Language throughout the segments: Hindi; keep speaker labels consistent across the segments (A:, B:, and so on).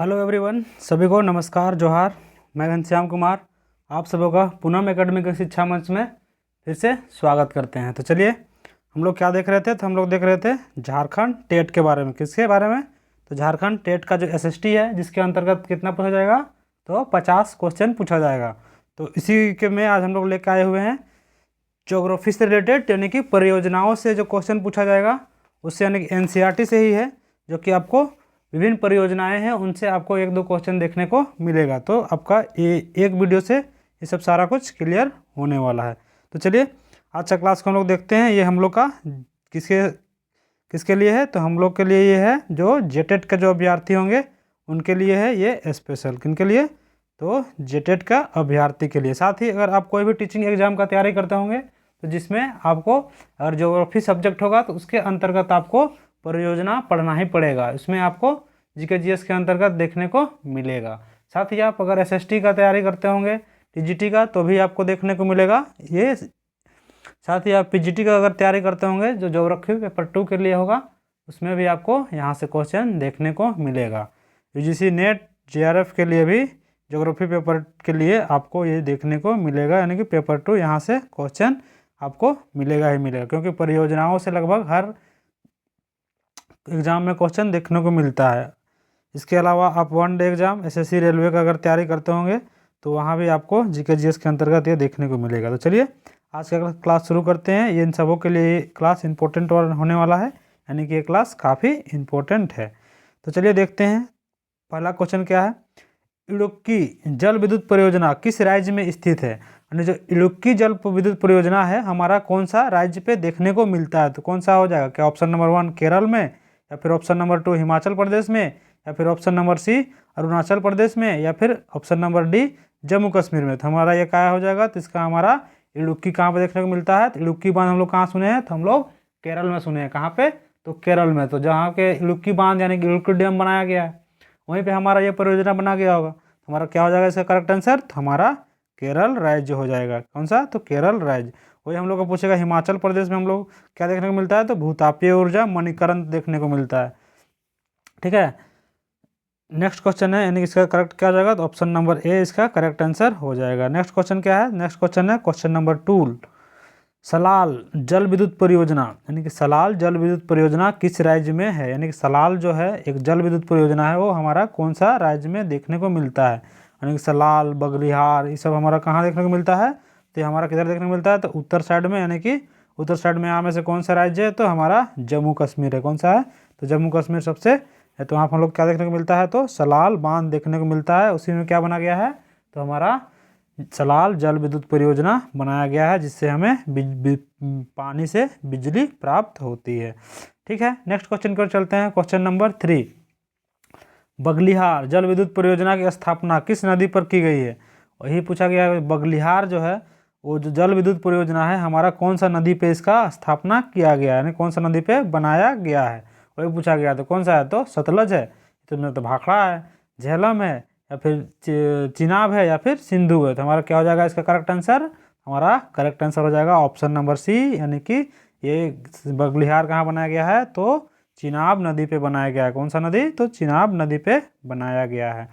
A: हेलो एवरीवन, सभी को नमस्कार, जोहार। मैं घनश्याम कुमार आप सबों का पूनम एकेडमिक शिक्षा मंच में फिर से स्वागत करते हैं। तो चलिए, हम लोग क्या देख रहे थे? तो हम लोग देख रहे थे झारखंड टेट के बारे में। किसके बारे में? तो झारखंड टेट का जो एसएसटी है, जिसके अंतर्गत कितना पूछा जाएगा? तो 50 क्वेश्चन पूछा जाएगा। तो इसी के में आज हम लोग लेकर आए हुए हैं ज्योग्राफी से रिलेटेड, यानी कि परियोजनाओं से जो क्वेश्चन पूछा जाएगा उससे, यानी कि एनसीईआरटी से ही है, जो कि आपको विभिन्न परियोजनाएं हैं उनसे आपको एक दो क्वेश्चन देखने को मिलेगा। तो आपका ये एक वीडियो से ये सब सारा कुछ क्लियर होने वाला है। तो चलिए, आज का क्लास को हम लोग देखते हैं। ये हम लोग का किसके किसके लिए है? तो हम लोग के लिए ये है जो जेटेट का जो अभ्यर्थी होंगे उनके लिए है ये स्पेशल। किनके लिए? तो जेटेट का अभ्यर्थी के लिए। साथ ही अगर आप कोई भी टीचिंग एग्जाम का तैयारी करते होंगे तो जिसमें आपको अगर ज्योग्राफी सब्जेक्ट होगा तो उसके अंतर्गत आपको परियोजना पढ़ना ही पड़ेगा। इसमें आपको जीके जीएस के अंतर्गत देखने को मिलेगा। साथ ही आप अगर एसएसटी का तैयारी करते होंगे, टीजीटी का, तो भी आपको देखने को मिलेगा ये। साथ ही आप पीजीटी का अगर तैयारी करते होंगे, जो ज्योग्राफी पेपर 2 के लिए होगा, उसमें भी आपको यहाँ से क्वेश्चन देखने को मिलेगा। यूजीसी नेट जेआरएफ के लिए भी ज्योग्राफी पेपर के लिए आपको ये देखने को मिलेगा, यानी कि पेपर 2 यहाँ से क्वेश्चन आपको मिलेगा ही मिलेगा, क्योंकि परियोजनाओं से लगभग हर एग्ज़ाम में क्वेश्चन देखने को मिलता है। इसके अलावा आप one day exam SSC railway का अगर तैयारी करते होंगे तो वहाँ भी आपको जीके जीएस के अंतर्गत ये देखने को मिलेगा। तो चलिए, आज का क्लास शुरू करते हैं। ये इन सबों के लिए क्लास इंपॉर्टेंट होने वाला है, यानी कि ये क्लास काफ़ी इम्पोर्टेंट है। तो चलिए देखते हैं, पहला क्वेश्चन क्या है। इडुक्की जल विद्युत परियोजना किस राज्य में स्थित है? यानी जो इडुक्की जल विद्युत परियोजना है, हमारा कौन सा राज्य पे देखने को मिलता है? तो कौन सा हो जाएगा? क्या ऑप्शन नंबर 1 केरल में, या फिर ऑप्शन नंबर 2 हिमाचल प्रदेश में, या फिर ऑप्शन नंबर सी अरुणाचल प्रदेश में, या फिर option number D Jammu Kashmir में? तो हमारा ये क्या हो जाएगा? तो इसका हमारा इडुक्की कहाँ पे देखने को मिलता है? तो इडुक्की बांध हम लोग कहाँ सुने हैं? तो हम लोग केरल में सुने हैं। कहाँ पे? तो केरल में। तो जहाँ के इडुक्की बांध यानी कि इडुक्की डैम बनाया गया है, वहीं पे हमारा ये परियोजना बना गया होगा। हमारा क्या हो जाएगा इसका करेक्ट आंसर? तो हमारा केरल राज्य हो जाएगा। कौन सा? तो केरल राज्य। वही हम लोग को पूछेगा हिमाचल प्रदेश में हम लोग क्या देखने को मिलता है? तो भूतापीय ऊर्जा मणिकरण देखने को मिलता है। ठीक है, नेक्स्ट क्वेश्चन है, यानी इसका करेक्ट क्या हो जाएगा? तो ऑप्शन नंबर ए इसका करेक्ट आंसर हो जाएगा। नेक्स्ट क्वेश्चन क्या है? नेक्स्ट क्वेश्चन है क्वेश्चन नंबर 2। सलाल जल विद्युत परियोजना, यानी कि सलाल जल विद्युत परियोजना किस राज्य में है? यानी कि सलाल जो है एक जल विद्युत परियोजना है, वो हमारा कौन सा राज्य में देखने को मिलता है? यानी कि सलाल, बगलिहार, ये सब हमारा कहाँ देखने को मिलता है? तो हमारा किधर देखने को मिलता है? तो उत्तर साइड में, यानी कि उत्तर साइड में यहाँ में से कौन सा राज्य है? तो हमारा जम्मू कश्मीर है। कौन सा है? तो जम्मू कश्मीर सबसे है। तो वहाँ पर हम लोग क्या देखने को मिलता है? तो सलाल बांध देखने को मिलता है। उसी में क्या बना गया है? तो हमारा सलाल जल विद्युत परियोजना बनाया गया है, जिससे हमें पानी से बिजली प्राप्त होती है। ठीक है, नेक्स्ट क्वेश्चन की ओर चलते हैं। Question number 3। बगलिहार जल विद्युत परियोजना की स्थापना किस नदी पर की गई है? वही पूछा गया है। बगलिहार जो है वो जो जल विद्युत परियोजना है, हमारा कौन सा नदी पे इसका स्थापना किया गया है, यानी कौन सा नदी पे बनाया गया है, वही पूछा गया। तो कौन सा है? तो सतलज है, तो भाखड़ा है, झेलम है, या फिर चिनाब है, या फिर सिंधु है? तो हमारा क्या हो जाएगा इसका करेक्ट आंसर? हमारा करेक्ट आंसर हो जाएगा ऑप्शन नंबर सी, यानी कि ये बगलिहार कहाँ बनाया गया है? तो चिनाब नदी पे बनाया गया है। कौन सा नदी? तो चिनाब नदी पे बनाया गया है।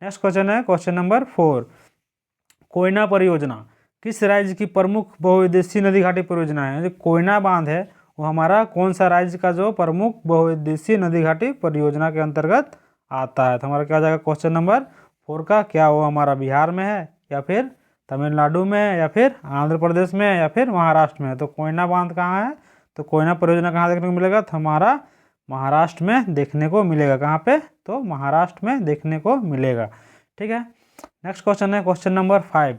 A: नेक्स्ट क्वेश्चन है क्वेश्चन नंबर 4। कोयना परियोजना किस राज्य की प्रमुख बहुउद्देशीय नदी घाटी परियोजना है? जो कोयना बांध है वो हमारा कौन सा राज्य का जो प्रमुख बहुउद्देशीय नदी घाटी परियोजना के अंतर्गत आता है? तो हमारा क्या हो जाएगा क्वेश्चन नंबर 4 का? क्या वो हमारा बिहार में है, या फिर तमिलनाडु में, या फिर आंध्र प्रदेश में, या फिर महाराष्ट्र में है? तो कोयना बांध कहाँ है? तो कोयना परियोजना कहाँ देखने को मिलेगा? तो हमारा महाराष्ट्र में देखने को मिलेगा। कहाँ पे? तो महाराष्ट्र में देखने को मिलेगा। ठीक है, नेक्स्ट क्वेश्चन है क्वेश्चन नंबर 5।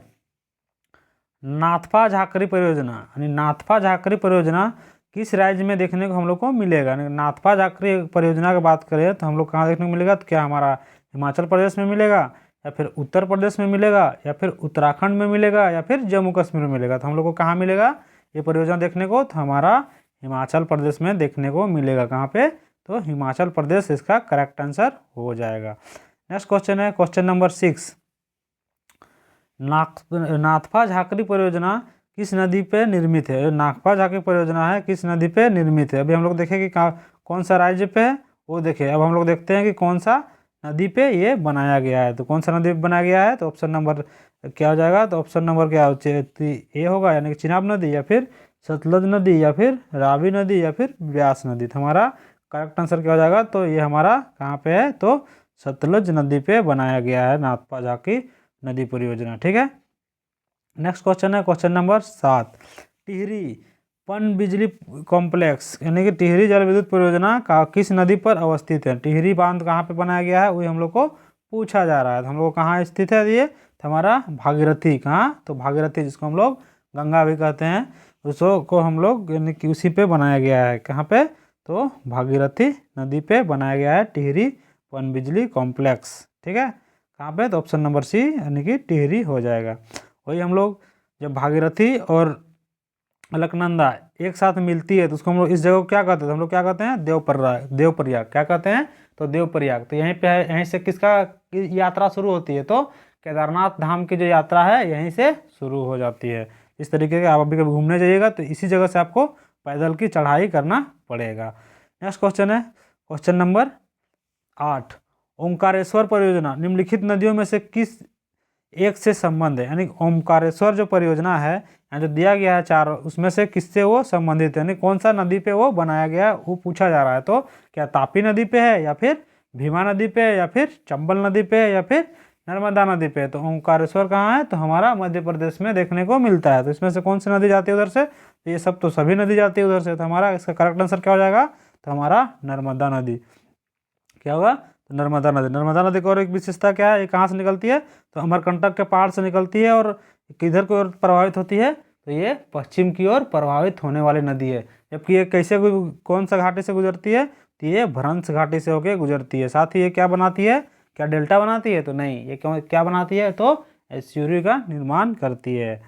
A: नाथपा झाकरी परियोजना, यानी नाथपा झाकरी परियोजना किस राज्य में देखने को हम लोग को मिलेगा? नाथपा झाकरी परियोजना की बात करें तो हम लोग कहाँ देखने को मिलेगा? तो क्या हमारा हिमाचल प्रदेश में मिलेगा, या फिर उत्तर प्रदेश में मिलेगा, या फिर उत्तराखंड में मिलेगा, या फिर जम्मू कश्मीर में मिलेगा? तो हम लोग को कहाँ मिलेगा ये परियोजना देखने को? तो हमारा हिमाचल प्रदेश में देखने को मिलेगा। कहाँ पे? तो हिमाचल प्रदेश इसका करेक्ट आंसर हो जाएगा। नेक्स्ट क्वेश्चन है क्वेश्चन नंबर 6। नाथपा झाकरी परियोजना किस नदी पे निर्मित है? नाथपा झाकरी परियोजना है किस नदी पे निर्मित है? अभी हम लोग देखें कि कौन सा राज्य पे है, वो देखें। अब हम लोग देखते हैं कि कौन सा नदी पे ये बनाया गया है। तो कौन सा नदी पे बनाया गया है, तो ऑप्शन नंबर क्या हो जाएगा, तो ऑप्शन नंबर क्या ए होगा, यानी कि चिनाब नदी या फिर सतलज नदी या फिर रावी नदी या फिर ब्यास नदी। तो हमारा करेक्ट आंसर क्या हो जाएगा, तो ये हमारा कहाँ पे है, तो सतलज नदी पे बनाया गया है नाथपा झाकी नदी परियोजना। ठीक है, नेक्स्ट क्वेश्चन है क्वेश्चन नंबर 7। टिहरी पन बिजली कॉम्प्लेक्स यानी कि टिहरी जल विद्युत परियोजना का किस नदी पर अवस्थित है। टिहरी बांध कहाँ पे बनाया गया है, वही हम लोग को पूछा जा रहा है। तो हम लोग कहाँ स्थित है ये, तो हमारा भागीरथी, कहाँ, तो भागीरथी जिसको हम लोग गंगा भी कहते हैं, उसको हम लोग यानी कि उसी पे बनाया गया है। कहाँ पे, तो भागीरथी नदी पे बनाया गया है टिहरी पन बिजली कॉम्प्लेक्स। ठीक है, कहाँ पे, तो ऑप्शन नंबर सी यानी कि टिहरी हो जाएगा। वही हम लोग जब भागीरथी और अलकनंदा एक साथ मिलती है तो उसको हम लोग इस जगह को क्या कहते हैं, हम लोग क्या कहते हैं, देवप्रयाग क्या कहते हैं, तो देवप्रयाग। तो यहीं पे है, यहीं से किसका यात्रा शुरू होती है, तो केदारनाथ धाम की जो यात्रा है यहीं से शुरू हो जाती है। इस तरीके के आप अभी कभी घूमने जाइएगा तो इसी जगह से आपको पैदल की चढ़ाई करना पड़ेगा। नेक्स्ट क्वेश्चन है क्वेश्चन नंबर 8। ओंकारेश्वर परियोजना निम्नलिखित नदियों में से किस एक से संबंध है, यानी ओमकारेश्वर जो परियोजना है यहाँ जो दिया गया है 4, उसमें से किससे वो संबंधित है, यानी कौन सा नदी पे वो बनाया गया है वो पूछा जा रहा है। तो क्या तापी नदी पे है या फिर भीमा नदी पे है या फिर चंबल नदी पे है या फिर नर्मदा नदी पे है। तो ओंकारेश्वर कहाँ है, तो हमारा मध्य प्रदेश में देखने को मिलता है। तो इसमें से कौन सी नदी जाती है उधर से, तो ये सब तो सभी नदी जाती है उधर से। तो हमारा इसका करेक्ट आंसर क्या हो जाएगा, तो हमारा नर्मदा नदी क्या होगा, तो नर्मदा नदी। नर्मदा नदी की और एक विशेषता क्या है, ये कहाँ से निकलती है, तो अमरकंटक के पहाड़ से निकलती है और किधर की ओर प्रभावित होती है, तो ये पश्चिम की ओर प्रभावित होने वाली नदी है। जबकि ये कैसे कौन सा घाटी से गुजरती है, तो ये भ्रंश घाटी से होकर गुजरती है। साथ ही ये क्या बनाती है, क्या डेल्टा बनाती है, तो नहीं, ये क्या बनाती है, तो एस्चुरी का निर्माण करती है।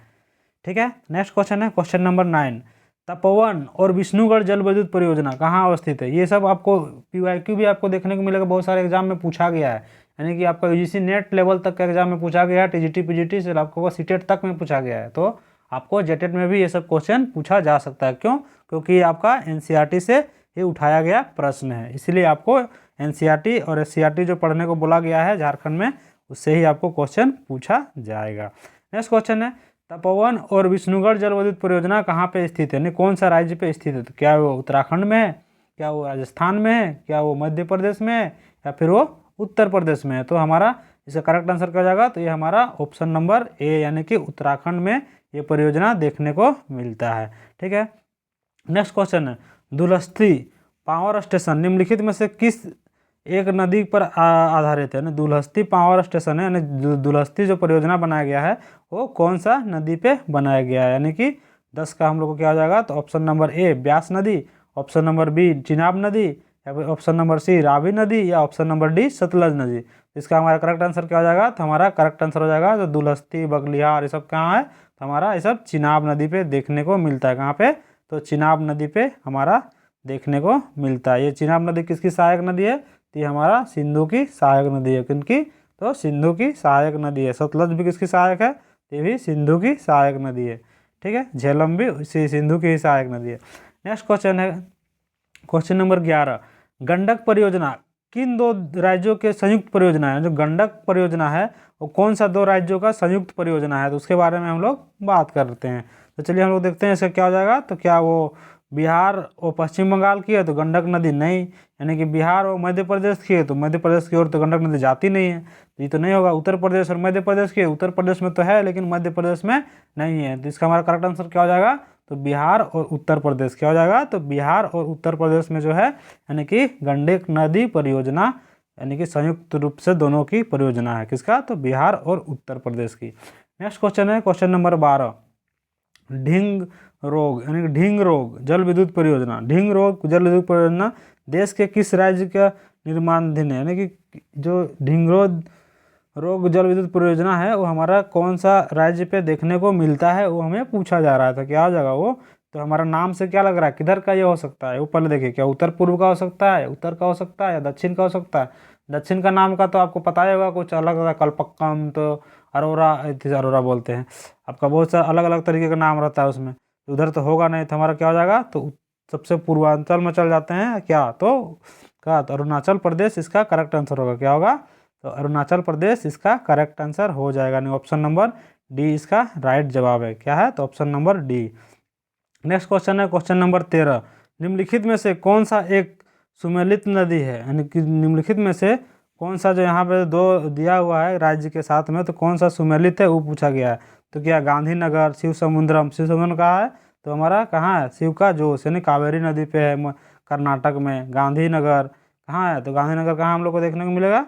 A: ठीक है, नेक्स्ट क्वेश्चन है क्वेश्चन नंबर 9। तपोवन और विष्णुगढ़ जल विद्युत परियोजना कहाँ अवस्थित है। ये सब आपको PYQ भी आपको देखने को मिलेगा, बहुत सारे एग्जाम में पूछा गया है, यानी कि आपका UGC नेट लेवल तक का एग्जाम में पूछा गया है, TGT PGT से आपको सीटेट तक में पूछा गया है। तो आपको जेटेट में भी ये सब क्वेश्चन पूछा जा सकता है। क्यों, क्योंकि ये आपका NCERT से ये उठाया गया प्रश्न है, इसलिए आपको NCERT और SCERT जो पढ़ने को बोला गया है झारखंड में, उससे ही आपको क्वेश्चन पूछा जाएगा। नेक्स्ट क्वेश्चन है तपोवन और विष्णुगढ़ जल विद्युत परियोजना कहाँ पे स्थित है, यानी कौन सा राज्य पे स्थित है। तो क्या वो उत्तराखंड में है, क्या वो राजस्थान में है, क्या वो मध्य प्रदेश में है या फिर वो उत्तर प्रदेश में है। तो हमारा इसका करेक्ट आंसर क्या हो जाएगा, तो ये हमारा ऑप्शन नंबर ए यानी कि उत्तराखंड में ये परियोजना देखने को मिलता है। ठीक है, नेक्स्ट क्वेश्चन है दुलस्ती पावर स्टेशन निम्नलिखित में से किस एक नदी पर आधारित है। दुलहस्ती पावर स्टेशन है, यानी दुलहस्ती जो परियोजना बनाया गया है वो कौन सा नदी पे बनाया गया है, यानी कि 10 का हम लोग को क्या हो जाएगा, तो ऑप्शन नंबर ए ब्यास नदी, ऑप्शन नंबर बी चिनाब नदी या फिर ऑप्शन नंबर सी रावी नदी या ऑप्शन नंबर डी सतलज नदी। इसका हमारा करेक्ट आंसर क्या हो जाएगा, तो हमारा करेक्ट आंसर हो जाएगा तो दुलहस्ती बगलिहार ये सब कहाँ है, तो हमारा ये सब चिनाब नदी पे देखने को मिलता है। कहाँ पे, तो चिनाब नदी पे हमारा देखने को मिलता है। ये चिनाब नदी किसकी सहायक नदी है, तो ये हमारा सिंधु की सहायक नदी है। किनकी, तो सिंधु की सहायक नदी है। सतलज भी किसकी सहायक है, ये भी सिंधु की सहायक नदी है। ठीक है, झेलम भी इसी सिंधु की ही सहायक नदी है। नेक्स्ट क्वेश्चन है क्वेश्चन नंबर 11। गंडक परियोजना किन 2 राज्यों के संयुक्त परियोजना है। जो गंडक परियोजना है वो कौन सा 2 राज्यों का संयुक्त परियोजना है, तो उसके बारे में हम लोग बात करते हैं। तो चलिए हम लोग देखते हैं इसका क्या हो जाएगा। तो क्या वो बिहार और पश्चिम बंगाल की है, तो गंडक नदी नहीं, यानी कि बिहार और मध्य प्रदेश की है, तो मध्य प्रदेश की ओर तो गंडक नदी जाती नहीं है, तो ये तो नहीं होगा। उत्तर प्रदेश और मध्य प्रदेश की है, उत्तर प्रदेश में तो है लेकिन मध्य प्रदेश में नहीं है। तो इसका हमारा करेक्ट आंसर क्या हो जाएगा, तो बिहार और उत्तर प्रदेश क्या हो जाएगा, तो बिहार और उत्तर प्रदेश में जो है यानी कि गंडक नदी परियोजना यानी कि संयुक्त रूप से दोनों की परियोजना है। किसका, तो बिहार और उत्तर प्रदेश की। नेक्स्ट क्वेश्चन है क्वेश्चन नंबर 12। ढिंग रोग यानी कि ढिंग रोग जल विद्युत परियोजना, ढिंग रोग जल विद्युत परियोजना देश के किस राज्य का निर्माणाधीन है, यानी कि जो ढिंग रोग जल विद्युत परियोजना है वो हमारा कौन सा राज्य पे देखने को मिलता है, वो हमें पूछा जा रहा था। क्या हो जाएगा वो, तो हमारा नाम से क्या लग रहा है किधर का ये हो सकता है, वो पहले देखिए क्या उत्तर पूर्व का हो सकता है, उत्तर का हो सकता है या दक्षिण का हो सकता है। दक्षिण का नाम का तो आपको पता ही होगा, कुछ अलग अलग कल्पक्कम, तो अरोरा बोलते हैं, आपका बहुत सा अलग अलग तरीके का नाम रहता है उसमें, उधर तो होगा नहीं। तो हमारा क्या हो जाएगा, तो सबसे पूर्वांचल में चल जाते हैं क्या, तो क्या, तो अरुणाचल प्रदेश इसका करेक्ट आंसर होगा। क्या होगा, तो अरुणाचल प्रदेश इसका करेक्ट आंसर हो जाएगा। यानी ऑप्शन नंबर डी इसका राइट जवाब है। क्या है, तो option number D. Next question है क्वेश्चन नंबर 13। निम्नलिखित में से कौन सा एक सुमेलित नदी है, यानी कि निम्नलिखित में से कौन सा, जो यहाँ पे दो दिया हुआ है राज्य के साथ में, तो कौन सा सुमेलित है वो पूछा गया है। तो क्या गांधीनगर, शिव समुद्रम कहाँ है, तो हमारा कहाँ है, शिव का जोश यानी कावेरी नदी पे है कर्नाटक में। गांधीनगर कहाँ है, तो गांधीनगर कहाँ हम लोग को देखने को मिलेगा।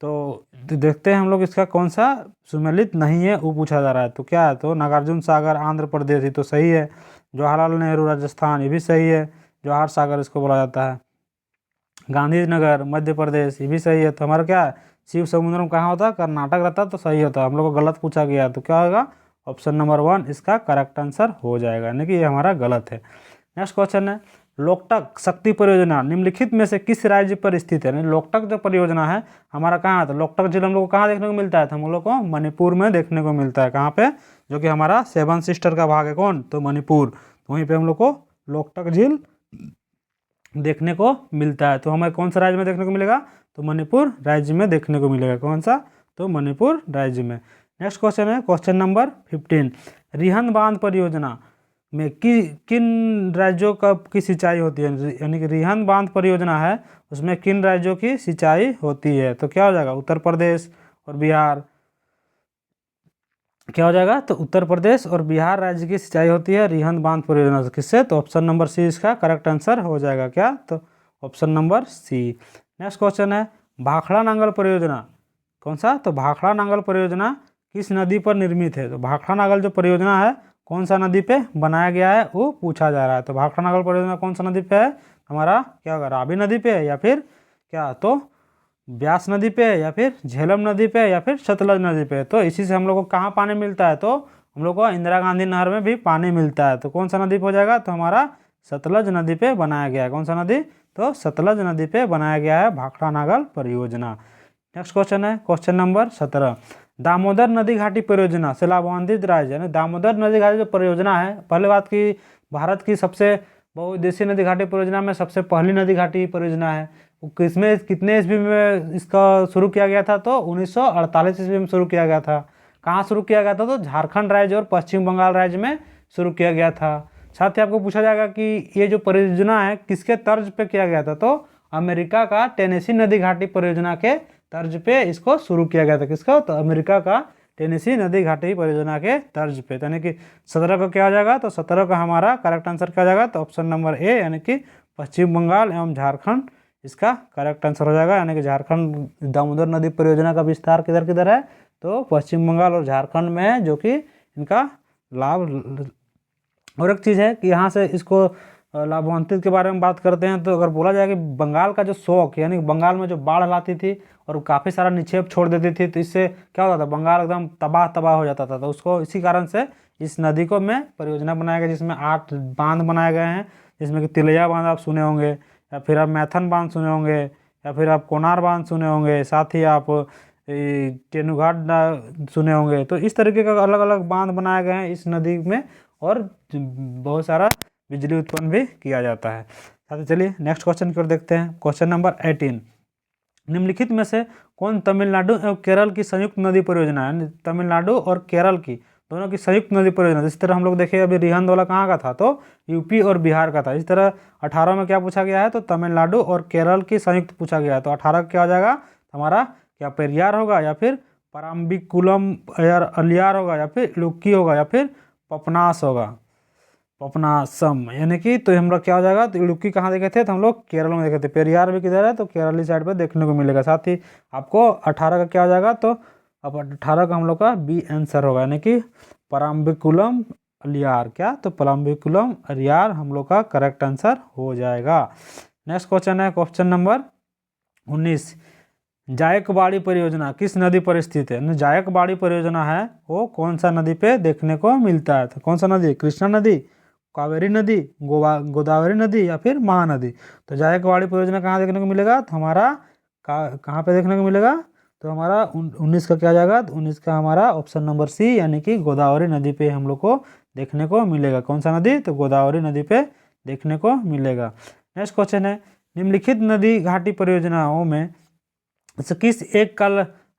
A: तो देखते हैं हम लोग इसका कौन सा सुमेलित नहीं है वो पूछा जा रहा है। तो क्या है, तो नागार्जुन सागर आंध्र प्रदेश, ये तो सही है। जवाहरलाल नेहरू राजस्थान, ये भी सही है, जवाहर सागर इसको बोला जाता है। गांधीनगर मध्य प्रदेश, ये भी सही है। तो हमारा क्या है, शिव समुद्रम कहाँ होता है, कर्नाटक रहता तो सही होता। हम लोग को गलत पूछा गया, तो क्या होगा, ऑप्शन नंबर 1 इसका करेक्ट आंसर हो जाएगा, यानी कि ये हमारा गलत है। नेक्स्ट क्वेश्चन है, लोकटक शक्ति परियोजना निम्नलिखित में से किस राज्य पर स्थित है। लोकटक जो परियोजना है हमारा कहाँ है, तो लोकटक जिला हम लोग को कहाँ देखने को मिलता है, तो हम लोग को मणिपुर में देखने को मिलता है। कहाँ पे, जो कि हमारा 7 सिस्टर का भाग है कौन, तो मणिपुर। वहीं पे हम लोग को लोकटक झील देखने को मिलता है। तो हमें कौन सा राज्य में देखने को मिलेगा, तो मणिपुर राज्य में देखने को मिलेगा। कौन सा, तो मणिपुर राज्य में। नेक्स्ट क्वेश्चन है क्वेश्चन नंबर 15। रिहंद बांध परियोजना में किन राज्यों की सिंचाई होती है, यानी कि रिहंद बांध परियोजना है उसमें किन राज्यों की सिंचाई होती है। तो क्या हो जाएगा, उत्तर प्रदेश और बिहार। क्या हो जाएगा, तो उत्तर प्रदेश और बिहार राज्य की सिंचाई होती है रिहंद बांध परियोजना से। किससे, तो ऑप्शन नंबर सी इसका करेक्ट आंसर हो जाएगा। क्या, तो option number C. Next question है, भाखड़ा नांगल परियोजना कौन सा, तो भाखड़ा नांगल परियोजना किस नदी पर निर्मित है। तो भाखड़ा नांगल जो परियोजना है कौन सा नदी पे बनाया गया है वो पूछा जा रहा है। तो भाखड़ा नांगल परियोजना कौन सा नदी पे है, हमारा क्या होगा, रावी नदी पे है, या फिर क्या, तो ब्यास नदी पे, या फिर झेलम नदी पे, या फिर सतलज नदी पे। तो इसी से हम लोग को कहाँ पानी मिलता है, तो हम लोग को इंदिरा गांधी नहर में भी पानी मिलता है। तो कौन सा नदी पे हो जाएगा, तो हमारा सतलज नदी पे बनाया गया है। कौन सा नदी, तो सतलज नदी पे बनाया गया है भाखड़ा नांगल परियोजना। नेक्स्ट क्वेश्चन है क्वेश्चन नंबर 17। दामोदर नदी घाटी परियोजना से लाभान्वित राज्य, यानी दामोदर नदी घाटी जो परियोजना है, पहले बात की भारत की सबसे बहुउद्देशीय नदी घाटी परियोजना में सबसे पहली नदी घाटी परियोजना है। किसमें कितने ईस्वी में इसका शुरू किया गया था, तो 1948 ईस्वी में शुरू किया गया था। कहाँ शुरू किया गया था, तो झारखंड राज्य और पश्चिम बंगाल राज्य में शुरू किया गया था। साथ ही आपको पूछा जाएगा कि ये जो परियोजना है किसके तर्ज पे किया गया था, तो अमेरिका का टेनेसी नदी घाटी परियोजना के तर्ज पे इसको शुरू किया गया था। किसका, तो अमेरिका का टेनेसी नदी घाटी परियोजना के तर्ज पे। यानी कि 17 का क्या हो जाएगा, तो 17 का हमारा करेक्ट आंसर क्या हो जाएगा, तो ऑप्शन नंबर ए, यानी कि पश्चिम बंगाल एवं झारखंड इसका करेक्ट आंसर हो जाएगा। यानी कि झारखंड दामोदर नदी परियोजना का विस्तार किधर किधर है, तो पश्चिम बंगाल और झारखंड में है, जो कि इनका लाभ। और एक चीज़ है कि यहाँ से इसको लाभान्वित के बारे में बात करते हैं, तो अगर बोला जाए कि बंगाल का जो शौक, यानी बंगाल में जो बाढ़ लाती थी और काफ़ी सारा निक्षेप छोड़ देती थी, तो इससे क्या होता था, बंगाल एकदम तबाह हो जाता था। तो उसको इसी कारण से इस नदी को में परियोजना बनाया गया, जिसमें 8 बांध बनाए गए हैं, जिसमें कि तिलैया बांध आप सुने होंगे, या फिर आप मैथन बांध सुने होंगे, या फिर आप कोनार बांध सुने होंगे, साथ ही आप तेनुघाट सुने होंगे। तो इस तरीके का अलग अलग बांध बनाए गए हैं इस नदी में, और बहुत सारा बिजली उत्पन्न भी किया जाता है। साथ ही चलिए नेक्स्ट क्वेश्चन की ओर देखते हैं। Question number 18। निम्नलिखित में से कौन तमिलनाडु एवं केरल की संयुक्त नदी परियोजना है, यानी तमिलनाडु और केरल की दोनों की संयुक्त नदी परियोजना। इस तरह हम लोग देखें अभी रिहंद वाला कहाँ का था, तो यूपी और बिहार का था। इस तरह 18 में क्या पूछा गया है, तो तमिलनाडु और केरल की संयुक्त पूछा गया है। तो 18 क्या हो जाएगा, हमारा क्या पेरियार होगा, या फिर पराम्बिकुलम अलियार होगा, या फिर इडुक्की होगा, या फिर पपनास होगा, पपनासम, यानी कि तो हम लोग क्या हो जाएगा, तो इडुक्की कहाँ देखे थे, तो हम लोग केरल में देखे थे। पेरियार भी किधर है, तो केरली साइड पे देखने को मिलेगा। साथ ही आपको 18 का क्या हो जाएगा, तो अब 18 का हम लोग का बी आंसर होगा, यानी कि पराम्बिकुलम अलियार। क्या, तो पराम्बिकुलम अलियार हम लोग का करेक्ट आंसर हो जाएगा। नेक्स्ट क्वेश्चन है क्वेश्चन नंबर 19। जायकवाड़ी परियोजना किस नदी पर स्थित है। जायकवाड़ी परियोजना है वो कौन सा नदी पे देखने को मिलता है, तो कौन सा नदी, कृष्णा नदी, कावेरी नदी, गोदावरी नदी, या फिर महानदी। तो जायकवाड़ी परियोजना कहाँ देखने को मिलेगा, तो हमारा कहाँ पे देखने को मिलेगा, तो हमारा 19 का क्या जाएगा, तो 19 का हमारा ऑप्शन नंबर सी, यानी कि गोदावरी नदी पे हम लोग को देखने को मिलेगा। कौन सा नदी, तो गोदावरी नदी पे देखने को मिलेगा। नेक्स्ट क्वेश्चन है, निम्नलिखित नदी घाटी परियोजनाओं में से किस एक का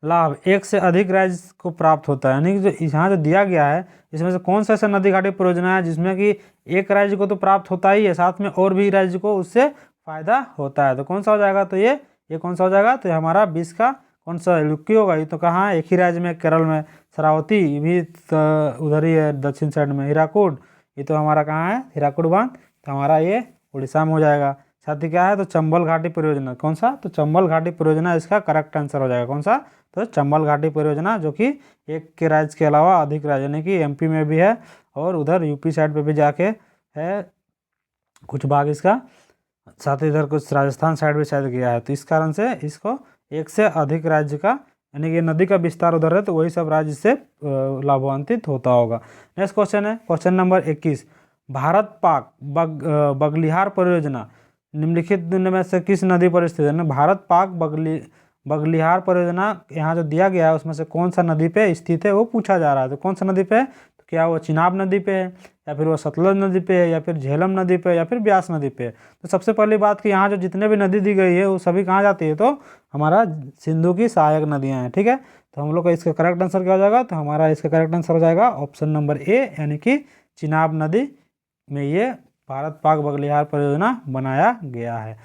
A: लाभ एक से अधिक राज्य को प्राप्त होता है, यानी कि जो यहाँ जो दिया गया है इसमें से कौन सा ऐसा नदी घाटी परियोजना है जिसमें कि एक राज्य को तो प्राप्त होता ही है, साथ में और भी राज्य को उससे फायदा होता है। तो कौन सा हो जाएगा, तो ये कौन सा हो जाएगा, तो ये हमारा 20 का कौन सा इडुक्की होगा। ये तो कहाँ है, एक ही राज्य में, केरल में। शरावती भी तो उधर ही है दक्षिण साइड में। हीराकुड, ये तो हमारा कहाँ है, हीराकुड बांध, तो हमारा ये उड़ीसा में हो जाएगा। साथ ही क्या है, तो चंबल घाटी परियोजना, कौन सा, तो चंबल घाटी परियोजना इसका करेक्ट आंसर हो जाएगा। कौन सा, तो चंबल घाटी परियोजना, जो कि एक के राज्य के अलावा अधिक राज्य, यानी कि एमपी में भी है और उधर यूपी साइड पे भी जाके है कुछ भाग इसका, साथ ही इधर कुछ राजस्थान साइड भी शायद गया है। तो इस कारण से इसको एक से अधिक राज्य का, यानी कि नदी का विस्तार उधर है तो वही सब राज्य से लाभान्वित होता होगा। नेक्स्ट क्वेश्चन है क्वेश्चन नंबर 21, भारत पाक बगलिहार परियोजना निम्नलिखित में से किस नदी पर स्थित है। भारत पाक बगलिहार परियोजना यहाँ जो दिया गया है उसमें से कौन सा नदी पे स्थित है वो पूछा जा रहा है। तो कौन सा नदी पे है, तो क्या वो चिनाब नदी पे है, या फिर वो सतलज नदी पे है, या फिर झेलम नदी पे है, या फिर ब्यास नदी पे है। तो सबसे पहली बात कि यहाँ जो जितने भी नदी दी गई है वो सभी कहाँ जाती है, तो हमारा सिंधु की सहायक नदियाँ हैं। ठीक है, तो हम लोग का इसका करेक्ट आंसर क्या हो जाएगा, तो हमारा इसका करेक्ट आंसर हो जाएगा ऑप्शन नंबर ए, यानी कि चिनाब नदी में ये भारत पाक बगलिहार परियोजना बनाया गया है।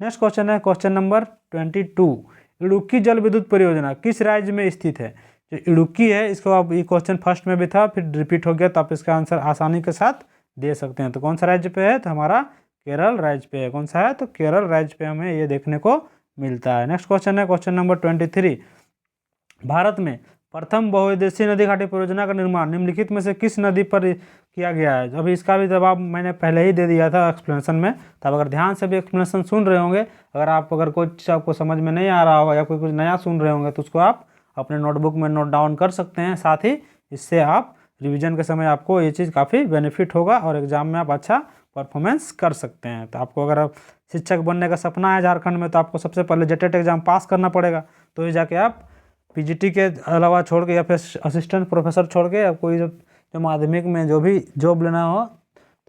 A: नेक्स्ट क्वेश्चन है क्वेश्चन नंबर 22, इडुक्की जल विद्युत परियोजना किस राज्य में स्थित है। जो इडुक्की है इसको आप, ये क्वेश्चन फर्स्ट में भी था फिर रिपीट हो गया, तो आप इसका आंसर आसानी के साथ दे सकते हैं। तो कौन सा राज्य पे है, तो हमारा केरल राज्य पे है। कौन सा है, तो केरल राज्य पे हमें ये देखने को मिलता है। नेक्स्ट क्वेश्चन है क्वेश्चन नंबर 23, भारत में प्रथम बहुउद्देशीय नदी घाटी परियोजना का निर्माण निम्नलिखित में से किस नदी पर किया गया है। अभी इसका भी जवाब मैंने पहले ही दे दिया था एक्सप्लेनेशन में, तो आप अगर ध्यान से भी एक्सप्लेनेशन सुन रहे होंगे, अगर कुछ आपको समझ में नहीं आ रहा होगा या कोई कुछ नया सुन रहे होंगे तो उसको आप अपने नोटबुक में नोट डाउन कर सकते हैं। साथ ही इससे आप रिविजन के समय आपको ये चीज़ काफ़ी बेनिफिट होगा और एग्जाम में आप अच्छा परफॉर्मेंस कर सकते हैं। तो आपको अगर शिक्षक बनने का सपना है झारखंड में, तो आपको सबसे पहले जेटेट एग्जाम पास करना पड़ेगा, तो ये जाके आप पीजीटी के अलावा छोड़ के या फिर असिस्टेंट प्रोफेसर छोड़ के या कोई जो माध्यमिक में जो भी जॉब लेना हो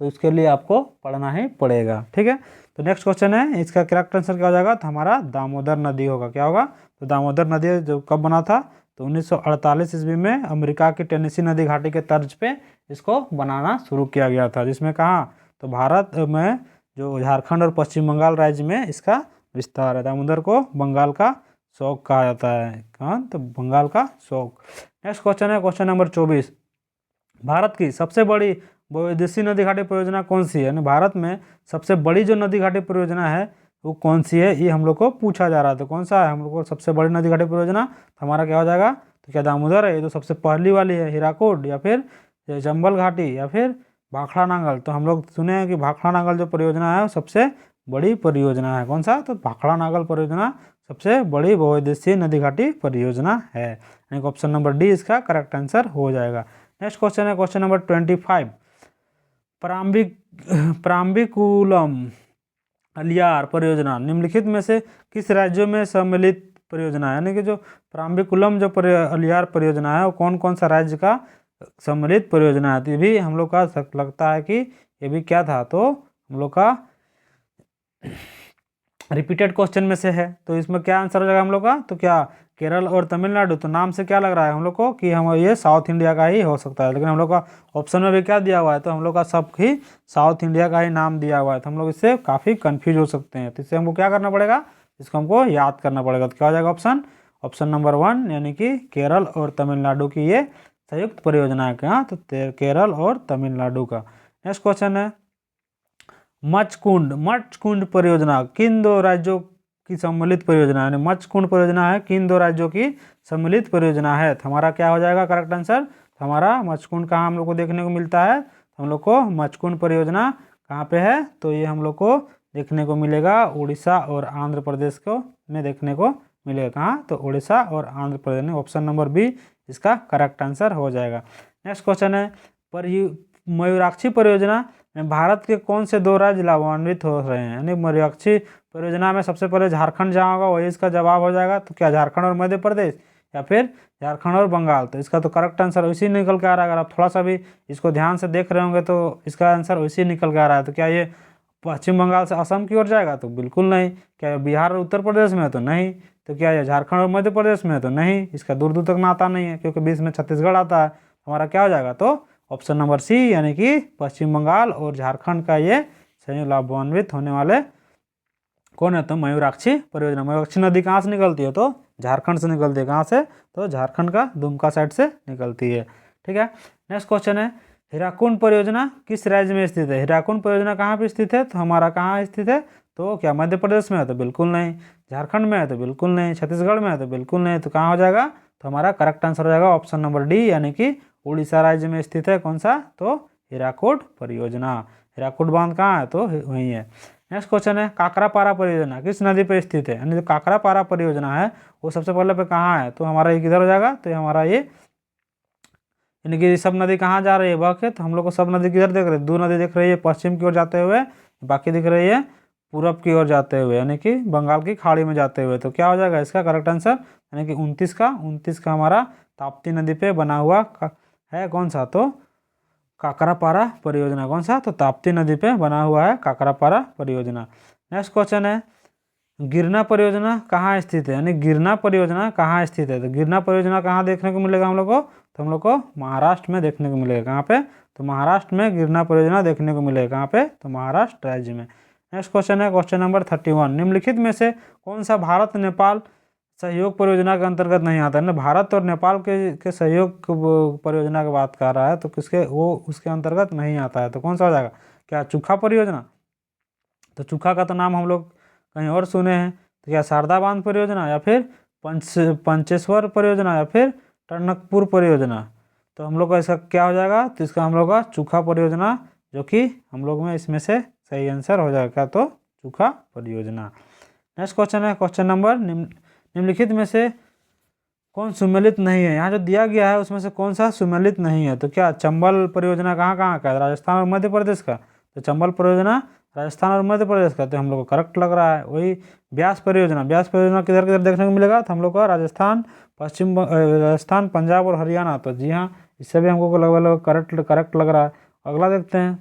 A: तो उसके लिए आपको पढ़ना ही पड़ेगा। ठीक है, तो नेक्स्ट क्वेश्चन है, इसका करेक्ट आंसर क्या हो जाएगा, तो हमारा दामोदर नदी होगा। क्या होगा, तो दामोदर नदी जो कब बना था, तो 1948 ईस्वी में अमेरिका की टेनेसी नदी घाटी के तर्ज पे इसको बनाना शुरू किया गया था, जिसमें कहाँ, तो भारत में जो झारखंड और पश्चिम बंगाल राज्य में इसका विस्तार है। दामोदर को बंगाल का शौक कहा जाता है, कहाँ, तो बंगाल का शौक। नेक्स्ट क्वेश्चन है क्वेश्चन नंबर 24, भारत की सबसे बड़ी बहुउद्देशीय नदी घाटी परियोजना कौन सी है, यानी भारत में सबसे बड़ी जो नदी घाटी परियोजना है वो कौन सी है, ये हम लोग को पूछा जा रहा था। कौन सा है हम लोग को सबसे बड़ी नदी घाटी परियोजना, तो हमारा क्या हो जाएगा, तो क्या दामोदर है, ये तो सबसे पहली वाली है, हीराकुड या फिर चंबल घाटी या फिर भाखड़ा नांगल। तो हम लोग सुने हैं कि भाखड़ा नांगल जो परियोजना है वो सबसे बड़ी परियोजना है। कौन सा, तो भाखड़ा नांगल परियोजना सबसे बड़ी बहुउद्देशीय नदी घाटी परियोजना है, यानी ऑप्शन नंबर डी इसका करेक्ट आंसर हो जाएगा। नेक्स्ट क्वेश्चन है क्वेश्चन नंबर 25, प्राम्बिकुलम अलियार परियोजना निम्नलिखित में से किस राज्यों में सम्मिलित परियोजना है, यानी कि जो प्राम्बिकुलम जो अलियार परियोजना है वो कौन कौन सा राज्य का सम्मिलित परियोजना है। तो ये भी हम लोग का लगता है कि ये भी क्या था, तो हम लोग का रिपीटेड क्वेश्चन में से है। तो इसमें क्या आंसर हो जाएगा हम लोग का, तो क्या केरल और तमिलनाडु। तो नाम से क्या लग रहा है हम लोग को कि हम ये साउथ इंडिया का ही हो सकता है, लेकिन हम लोग का ऑप्शन में भी क्या दिया हुआ है, तो हम लोग का सब ही साउथ इंडिया का ही नाम दिया हुआ है, तो हम लोग इससे काफ़ी कन्फ्यूज हो सकते हैं। तो इससे हमको क्या करना पड़ेगा, इसको हमको याद करना पड़ेगा। तो क्या हो जाएगा ऑप्शन नंबर 1, यानी कि केरल और तमिलनाडु की ये संयुक्त परियोजना है। क्या, तो केरल और तमिलनाडु का। नेक्स्ट क्वेश्चन है, मचकुंड परियोजना किन दो राज्यों की सम्मिलित परियोजना है, मचकुंड परियोजना है किन दो राज्यों की सम्मिलित परियोजना है। तो हमारा क्या हो जाएगा करेक्ट आंसर, तो हमारा मचकुंड कहाँ हम लोग को देखने को मिलता है, तो हम लोग को मचकुंड परियोजना कहाँ पे है, तो ये हम लोग को देखने को मिलेगा उड़ीसा और आंध्र प्रदेश को में देखने को मिलेगा। कहाँ, तो उड़ीसा और आंध्र प्रदेश में, ऑप्शन नंबर बी इसका करेक्ट आंसर हो जाएगा। नेक्स्ट क्वेश्चन है, मयूराक्षी परियोजना में भारत के कौन से दो राज्य लाभान्वित हो रहे हैं, यानी मयूराक्षी परियोजना में सबसे पहले झारखंड जहाँ होगा वही इसका जवाब हो जाएगा। तो क्या झारखंड और मध्य प्रदेश या फिर झारखंड और बंगाल। तो इसका तो करेक्ट आंसर वैसे ही निकल के आ रहा है। अगर आप थोड़ा सा भी इसको ध्यान से देख रहे होंगे तो इसका आंसर वैसे ही निकल के आ रहा है। तो क्या ये पश्चिम बंगाल से असम की ओर जाएगा तो बिल्कुल नहीं। क्या बिहार और उत्तर प्रदेश में है तो नहीं। तो क्या है झारखंड और मध्य प्रदेश में है तो नहीं, इसका दूर दूर तक नाता नहीं है क्योंकि बीच में छत्तीसगढ़ आता है। हमारा क्या हो जाएगा तो ऑप्शन नंबर सी, यानी कि पश्चिम बंगाल और झारखंड का ये संयुक्त लाभान्वित होने वाले कौन है तो मयूराक्षी परियोजना। मयूराक्षी नदी कहाँ से निकलती है तो झारखंड से निकलती है। कहाँ से तो झारखंड का दुमका साइड से निकलती है। ठीक है, नेक्स्ट क्वेश्चन है हीराकुंड परियोजना किस राज्य में स्थित है। हीराकुंड परियोजना कहाँ पे स्थित है तो हमारा कहाँ स्थित है तो क्या मध्य प्रदेश में है तो बिल्कुल नहीं, झारखंड में है तो बिल्कुल नहीं, छत्तीसगढ़ में है तो बिल्कुल नहीं। तो कहाँ हो जाएगा तो हमारा करेक्ट आंसर हो जाएगा ऑप्शन नंबर डी, यानी कि उड़ीसा राज्य में स्थित है कौन सा तो हीराकुंड परियोजना। हीराकुंड बांध कहाँ है तो वहीं है। नेक्स्ट क्वेश्चन है काकरापारा परियोजना किस नदी पर स्थित है। यानी जो काकरापारा परियोजना है वो सबसे पहले पे कहाँ है तो हमारा ये किधर हो जाएगा तो हमारा ये, यानी कि सब नदी कहाँ जा रही है बह के, तो हम लोग को सब नदी किधर देख रहे हैं, दो नदी दिख रही है पश्चिम की ओर जाते हुए, बाकी दिख रही है पूरब की ओर जाते हुए, यानी कि बंगाल की खाड़ी में जाते हुए। तो क्या हो जाएगा इसका करेक्ट आंसर, यानी कि 29 का हमारा ताप्ती नदी पे बना हुआ है कौन सा तो काकरापारा परियोजना। कौन सा तो ताप्ती नदी पे बना हुआ है काकरापारा परियोजना। नेक्स्ट क्वेश्चन है गिरना परियोजना कहाँ स्थित है। यानी गिरना परियोजना कहाँ स्थित है तो गिरना परियोजना कहाँ देखने को मिलेगा हम लोग को तो हम लोग को महाराष्ट्र में देखने को मिलेगा। कहाँ पे तो महाराष्ट्र में गिरना परियोजना देखने को मिलेगा। कहाँ पे तो महाराष्ट्र राज्य में। नेक्स्ट क्वेश्चन है क्वेश्चन नंबर 31, निम्नलिखित में से कौन सा भारत नेपाल सहयोग परियोजना के अंतर्गत नहीं आता है ना। भारत और नेपाल के सहयोग परियोजना की बात कर रहा है तो किसके वो उसके अंतर्गत नहीं आता है। तो कौन सा हो जाएगा क्या चुखा परियोजना। तो चुखा का तो नाम हम लोग कहीं और सुने हैं, तो क्या शारदा बांध परियोजना या फिर पंचेश्वर परियोजना या फिर टनकपुर परियोजना। तो हम लोग का इसका क्या हो जाएगा तो इसका हम लोग का चुखा परियोजना, जो कि हम लोग में इसमें से सही आंसर हो जाएगा क्या तो चुखा परियोजना। नेक्स्ट क्वेश्चन है क्वेश्चन नंबर निम्नलिखित में से कौन सुमेलित नहीं है। यहाँ जो दिया गया है उसमें से कौन सा सुमेलित नहीं है तो क्या चंबल परियोजना कहाँ कहाँ का है, राजस्थान और मध्य प्रदेश का। तो चंबल परियोजना राजस्थान और मध्य प्रदेश का, तो हम लोग को करेक्ट लग रहा है। वही ब्यास परियोजना किधर किधर देखने को मिलेगा तो हम लोग का राजस्थान राजस्थान पंजाब और हरियाणा। तो जी हाँ, इससे भी हमको लगभग करेक्ट लग रहा है। अगला देखते हैं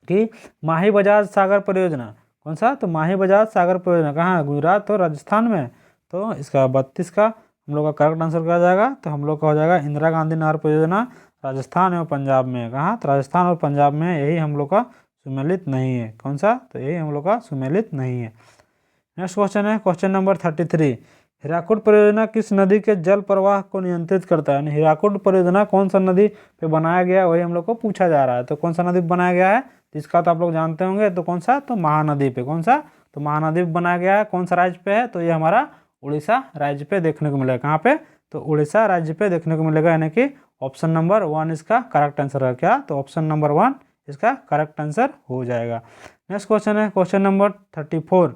A: कि माही बजाज सागर परियोजना कौन सा तो माही बजाज सागर परियोजना कहाँ है, गुजरात और राजस्थान में। तो इसका 32 का हम लोग का करेक्ट आंसर क्या जाएगा तो हम लोग का हो जाएगा इंदिरा गांधी नहर परियोजना राजस्थान एवं पंजाब में। कहाँ तो राजस्थान और पंजाब में, यही हम लोग का सुमेलित नहीं है। कौन सा तो यही हम लोग का सुमेलित नहीं है। नेक्स्ट क्वेश्चन है क्वेश्चन नंबर 33, हीराकुड परियोजना किस नदी के जल प्रवाह को नियंत्रित करता है। यानी हीराकुड परियोजना कौन सा नदी पे बनाया गया है वही हम लोग को पूछा जा रहा है। तो कौन सा नदी पे बनाया गया है तो इसका तो आप लोग जानते होंगे, तो कौन सा तो महानदी पे। कौन सा तो महानदी पे बनाया गया है। कौन सा राज्य पे है तो ये हमारा उड़ीसा राज्य पे देखने को मिलेगा। कहाँ पे तो उड़ीसा राज्य पे देखने को मिलेगा, यानी कि ऑप्शन नंबर 1 इसका करेक्ट आंसर है क्या तो ऑप्शन नंबर 1 इसका करेक्ट आंसर हो जाएगा। नेक्स्ट क्वेश्चन है क्वेश्चन नंबर 34,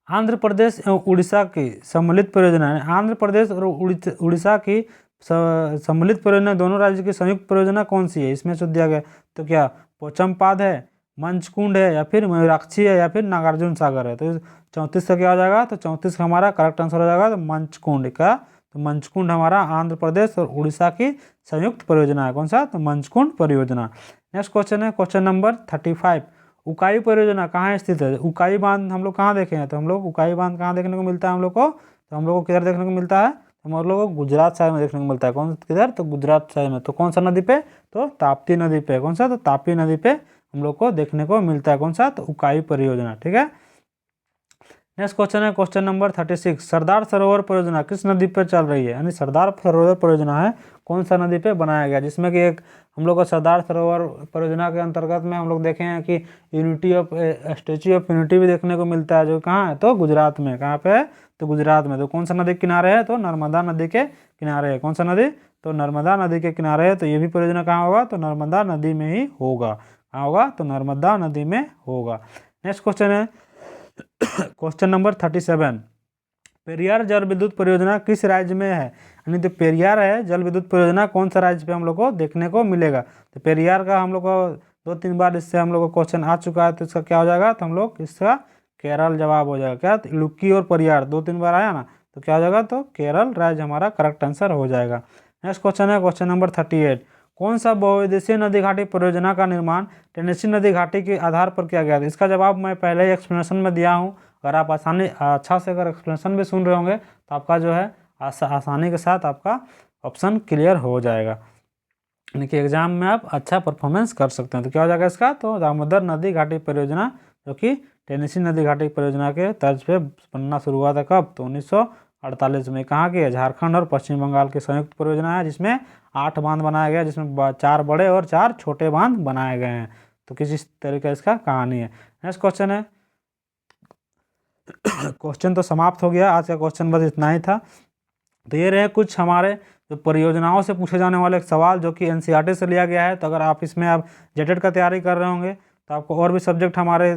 A: आंध्र प्रदेश एवं उड़ीसा की सम्मिलित परियोजना है। आंध्र प्रदेश और उड़ीसा की सम्मिलित परियोजना दोनों राज्य की संयुक्त परियोजना कौन सी है। इसमें से दिया गया तो क्या पोचमपाद है, मंचकुंड है या फिर मयूराक्षी है या फिर नागार्जुन सागर है। तो 34 का क्या हो जाएगा तो 34 का हमारा करेक्ट आंसर हो जाएगा तो मंचकुंड का। तो मंचकुंड हमारा आंध्र प्रदेश और उड़ीसा की संयुक्त परियोजना है। कौन सा तो मंचकुंड परियोजना। नेक्स्ट क्वेश्चन है क्वेश्चन नंबर 35, उकाई परियोजना कहाँ स्थित है। उकाई बांध हम लोग कहाँ देखे हैं तो हम लोग उकाई बांध कहाँ देखने को मिलता है हम लोग को तो हम लोग को किधर देखने को मिलता है हम लोग को गुजरात साइड में देखने को मिलता है। कौन किधर तो गुजरात साइड में। तो कौन सा नदी पे तो ताप्ती नदी पे। कौन सा तो ताप्ती नदी पे हम लोग को देखने को मिलता है। कौन सा तो उकाई परियोजना। ठीक है, नेक्स्ट क्वेश्चन है क्वेश्चन नंबर 36, सरदार सरोवर परियोजना किस नदी पर चल रही है। यानी सरदार सरोवर परियोजना है कौन सा नदी पे बनाया गया, जिसमें कि एक हम लोग को सरदार सरोवर परियोजना के अंतर्गत में हम लोग देखे हैं कि स्टैच्यू ऑफ यूनिटी भी देखने को मिलता है, जो कहाँ है तो गुजरात में। कहाँ पे है तो गुजरात में। तो कौन सा नदी के किनारे है तो नर्मदा नदी के किनारे है। कौन सा नदी तो नर्मदा नदी के किनारे है। तो ये भी परियोजना कहाँ होगा तो नर्मदा नदी में ही होगा। कहाँ होगा तो नर्मदा नदी में होगा। नेक्स्ट क्वेश्चन है क्वेश्चन नंबर 37, पेरियार जल विद्युत परियोजना किस राज्य में है। यानी तो पेरियार है जल विद्युत परियोजना कौन सा राज्य पे हम लोग को देखने को मिलेगा। तो पेरियार का हम लोग को 2-3 बार इससे हम लोग को क्वेश्चन आ चुका है। तो इसका क्या हो जाएगा तो हम लोग इसका केरल जवाब हो जाएगा। क्या तो इडुक्की और पेरियार 2-3 बार आया ना, तो क्या हो जाएगा तो केरल राज्य हमारा करेक्ट आंसर हो जाएगा। नेक्स्ट क्वेश्चन है क्वेश्चन नंबर 38, कौन सा बहुउद्देशीय नदी घाटी परियोजना का निर्माण टेनेसी नदी घाटी के आधार पर किया गया था? इसका जवाब मैं पहले ही एक्सप्लेनेशन में दिया हूँ। अगर आप अच्छा से अगर एक्सप्लेनेशन भी सुन रहे होंगे तो आपका जो है आसानी के साथ आपका ऑप्शन क्लियर हो जाएगा, यानी कि एग्जाम में आप अच्छा परफॉर्मेंस कर सकते हैं। तो क्या हो जाएगा इसका? तो दामोदर नदी घाटी परियोजना, जो कि टेनेसी नदी घाटी परियोजना के तर्ज पे बनना शुरू हुआ था। कब? तो 1948 में। कहाँ की है? झारखंड और पश्चिम बंगाल की संयुक्त परियोजना है, जिसमें 8 बांध बनाए गए, जिसमें 4 बड़े और 4 छोटे बांध बनाए गए हैं। तो किसी तरीके इसका कहानी है। नेक्स्ट क्वेश्चन है। क्वेश्चन तो समाप्त हो गया, आज का क्वेश्चन बस इतना ही था। तो ये रहे कुछ हमारे जो परियोजनाओं से पूछे जाने वाले सवाल, जो कि एनसीईआरटी से लिया गया है। तो अगर आप इसमें आप जेटेड का तैयारी कर रहे होंगे तो आपको और भी सब्जेक्ट हमारे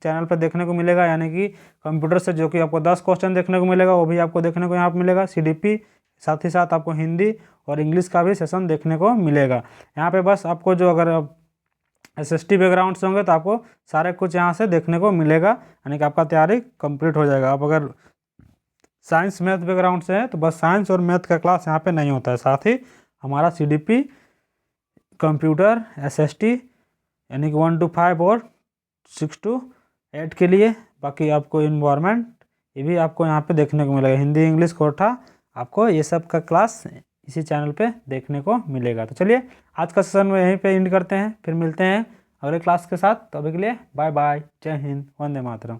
A: चैनल पर देखने को मिलेगा, यानी कि कंप्यूटर से जो कि आपको 10 क्वेश्चन देखने को मिलेगा, वो भी आपको देखने को यहाँ पर मिलेगा। सीडीपी, साथ ही साथ आपको हिंदी और इंग्लिश का भी सेशन देखने को मिलेगा। यहाँ पे बस आपको जो अगर एसएसटी बैकग्राउंड से होंगे तो आपको सारे कुछ यहाँ से देखने को मिलेगा, यानी कि आपका तैयारी कंप्लीट हो जाएगा। आप अगर साइंस मैथ बैकग्राउंड से है तो बस साइंस और मैथ का क्लास यहाँ पे नहीं होता है। साथ ही हमारा सीडीपी, कंप्यूटर, एसएसटी, यानी कि 1 to 5 और 6 to 8 के लिए, बाकी आपको इन्वायरमेंट, ये भी आपको यहाँ पे देखने को मिलेगा। हिंदी, इंग्लिश, कोठा, आपको ये सब का क्लास इसी चैनल पे देखने को मिलेगा। तो चलिए आज का सेशन में यहीं पे एंड करते हैं, फिर मिलते हैं अगले क्लास के साथ। तो अभी के लिए बाय बाय, जय हिंद, वंदे मातरम।